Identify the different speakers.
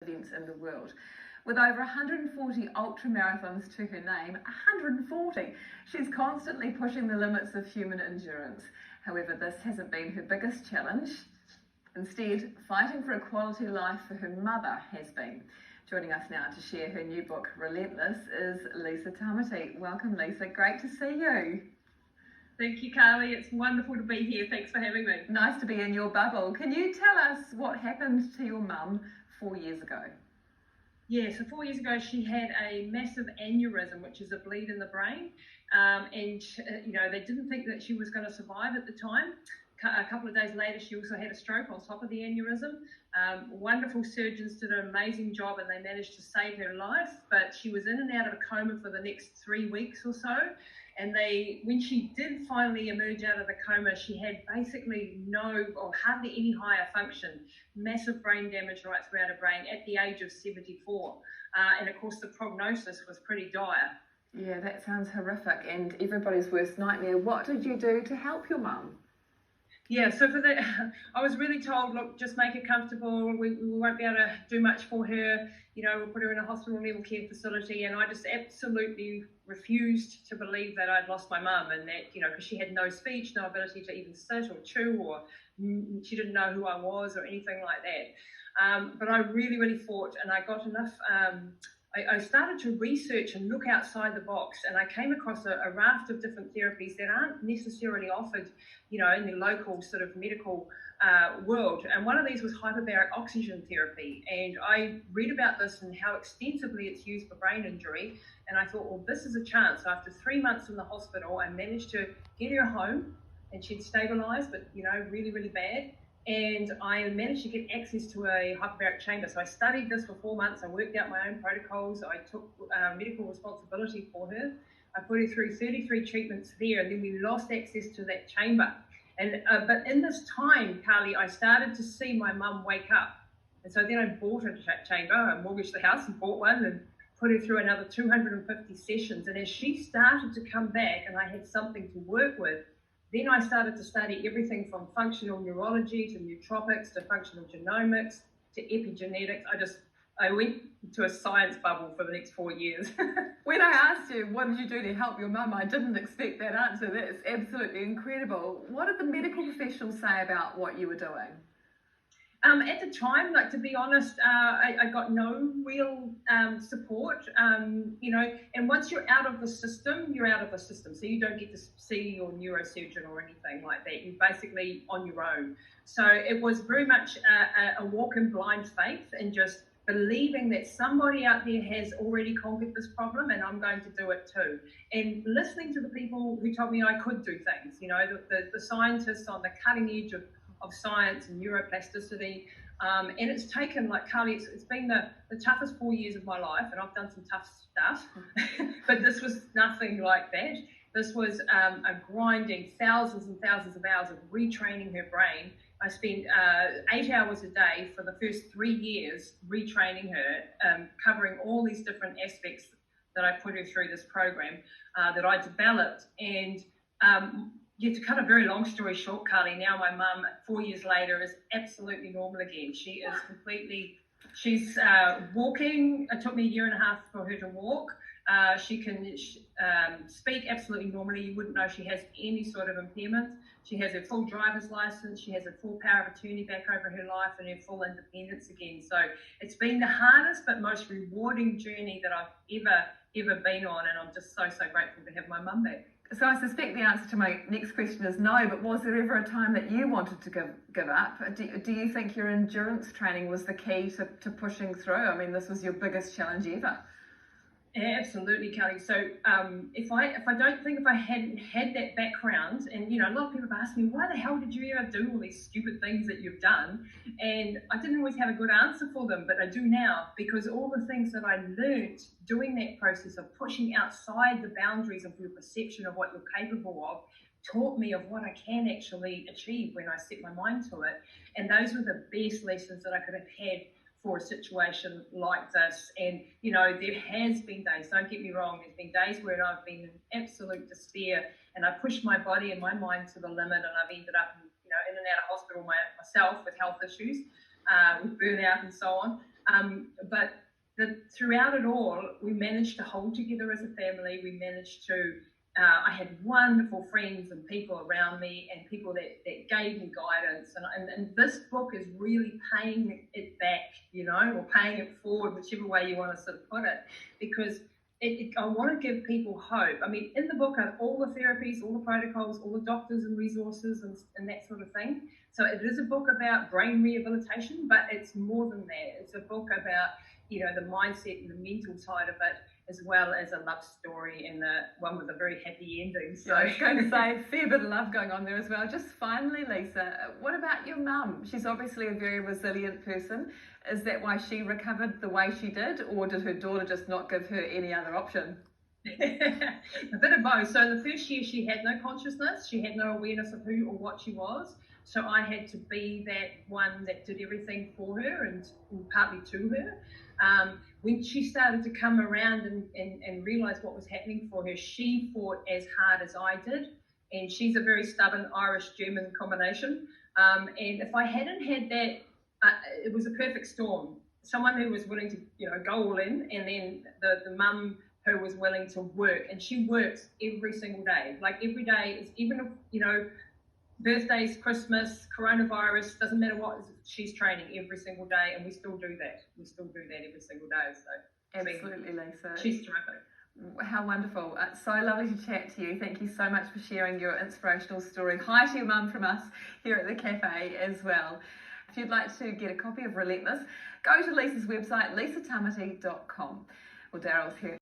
Speaker 1: events in the world. With over 140 ultra marathons to her name, 140, she's constantly pushing the limits of human endurance. However, this hasn't been her biggest challenge. Instead, fighting for a quality life for her mother has been. Joining us now to share her new book, Relentless, is Lisa Tamati. Welcome, Lisa. Great to see you.
Speaker 2: Thank you, Carly. It's wonderful to be here. Thanks for having me.
Speaker 1: Nice to be in your bubble. Can you tell us what happened to your mum 4 years ago?
Speaker 2: Yeah, so 4 years ago, she had a massive aneurysm, which is a bleed in the brain. They didn't think that she was going to survive at the time. A couple of days later, she also had a stroke on top of the aneurysm. Wonderful surgeons did an amazing job and they managed to save her life, but she was in and out of a coma for the next 3 weeks or so. And when she did finally emerge out of the coma, she had basically no or hardly any higher function, massive brain damage right throughout her brain at the age of 74. And of course, the prognosis was pretty dire.
Speaker 1: Yeah, that sounds horrific and everybody's worst nightmare. What did you do to help your mum?
Speaker 2: Yeah, so for that, I was really told, look, just make her comfortable. We won't be able to do much for her. We'll put her in a hospital level care facility. And I just absolutely refused to believe that I'd lost my mum and that, because she had no speech, no ability to even sit or chew, or she didn't know who I was or anything like that. But I really, really fought, and I got enough. I started to research and look outside the box, and I came across a raft of different therapies that aren't necessarily offered, in the local sort of medical world. And one of these was hyperbaric oxygen therapy. And I read about this and how extensively it's used for brain injury. And I thought, well, this is a chance. So after 3 months in the hospital, I managed to get her home, and she'd stabilized, but, really, really bad. And I managed to get access to a hyperbaric chamber. So I studied this for 4 months. I worked out my own protocols. I took medical responsibility for her. I put her through 33 treatments there, and then we lost access to that chamber. And but in this time, Carly, I started to see my mum wake up. And so then I bought a chamber. I mortgaged the house and bought one and put her through another 250 sessions. And as she started to come back and I had something to work with, then I started to study everything from functional neurology to nootropics to functional genomics to epigenetics. I went to a science bubble for the next 4 years.
Speaker 1: When I asked you, what did you do to help your mum, I didn't expect that answer. That's absolutely incredible. What did the medical professionals say about what you were doing?
Speaker 2: At the time, to be honest, I got no real support, and once you're out of the system, you're out of the system. So you don't get to see your neurosurgeon or anything like that. You're basically on your own. So it was very much a walk in blind faith and just believing that somebody out there has already conquered this problem and I'm going to do it too. And listening to the people who told me I could do things, the scientists on the cutting edge of science and neuroplasticity. And it's taken, Carly, it's been the toughest 4 years of my life, and I've done some tough stuff, but this was nothing like that. This was a grinding thousands and thousands of hours of retraining her brain. I spent 8 hours a day for the first 3 years retraining her, covering all these different aspects that I put her through this program that I developed. And to cut a very long story short, Carly, now my mum, 4 years later, is absolutely normal again. She's walking. It took me 1.5 years for her to walk. She can speak absolutely normally. You wouldn't know she has any sort of impairment. She has her full driver's license. She has a full power of attorney back over her life and her full independence again. So it's been the hardest but most rewarding journey that I've ever been on. And I'm just so grateful to have my mum back.
Speaker 1: So I suspect the answer to my next question is no, but was there ever a time that you wanted to give up? Do you think your endurance training was the key to pushing through? I mean, this was your biggest challenge ever.
Speaker 2: Absolutely, Kelly. So if I hadn't had that background, and a lot of people have asked me, why the hell did you ever do all these stupid things that you've done? And I didn't always have a good answer for them, but I do now, because all the things that I learned doing that process of pushing outside the boundaries of your perception of what you're capable of taught me of what I can actually achieve when I set my mind to it. And those were the best lessons that I could have had for a situation like this. And there has been days, don't get me wrong, there's been days where I've been in absolute despair and I pushed my body and my mind to the limit, and I've ended up in and out of hospital myself with health issues, with burnout and so on. But throughout it all, we managed to hold together as a family. We managed to, I had wonderful friends and people around me and people that gave me guidance. And this book is really paying it back, or paying it forward, whichever way you want to sort of put it, because I want to give people hope. I mean, in the book are all the therapies, all the protocols, all the doctors and resources and that sort of thing. So it is a book about brain rehabilitation, but it's more than that. It's a book about, the mindset and the mental side of it, as well as a love story and one with a very happy ending. So
Speaker 1: I was going to say, a fair bit of love going on there as well. Just finally, Lisa, what about your mum? She's obviously a very resilient person. Is that why she recovered the way she did, or did her daughter just not give her any other option?
Speaker 2: A bit of both. So the first year she had no consciousness, she had no awareness of who or what she was. So I had to be that one that did everything for her and partly to her. When she started to come around and realise what was happening for her, she fought as hard as I did. And she's a very stubborn Irish-German combination. And if I hadn't had that, it was a perfect storm. Someone who was willing to, go all in, and then the mum who was willing to work. And she works every single day. Like every day is, even if, birthdays, Christmas, coronavirus, doesn't matter what, she's training every single day, and we still do that. We still do that every single day. So
Speaker 1: absolutely, Lisa.
Speaker 2: She's terrific.
Speaker 1: How wonderful. So lovely to chat to you. Thank you so much for sharing your inspirational story. Hi to your mum from us here at the cafe as well. If you'd like to get a copy of Relentless, go to Lisa's website, lisatamati.com. Well, Daryl's here.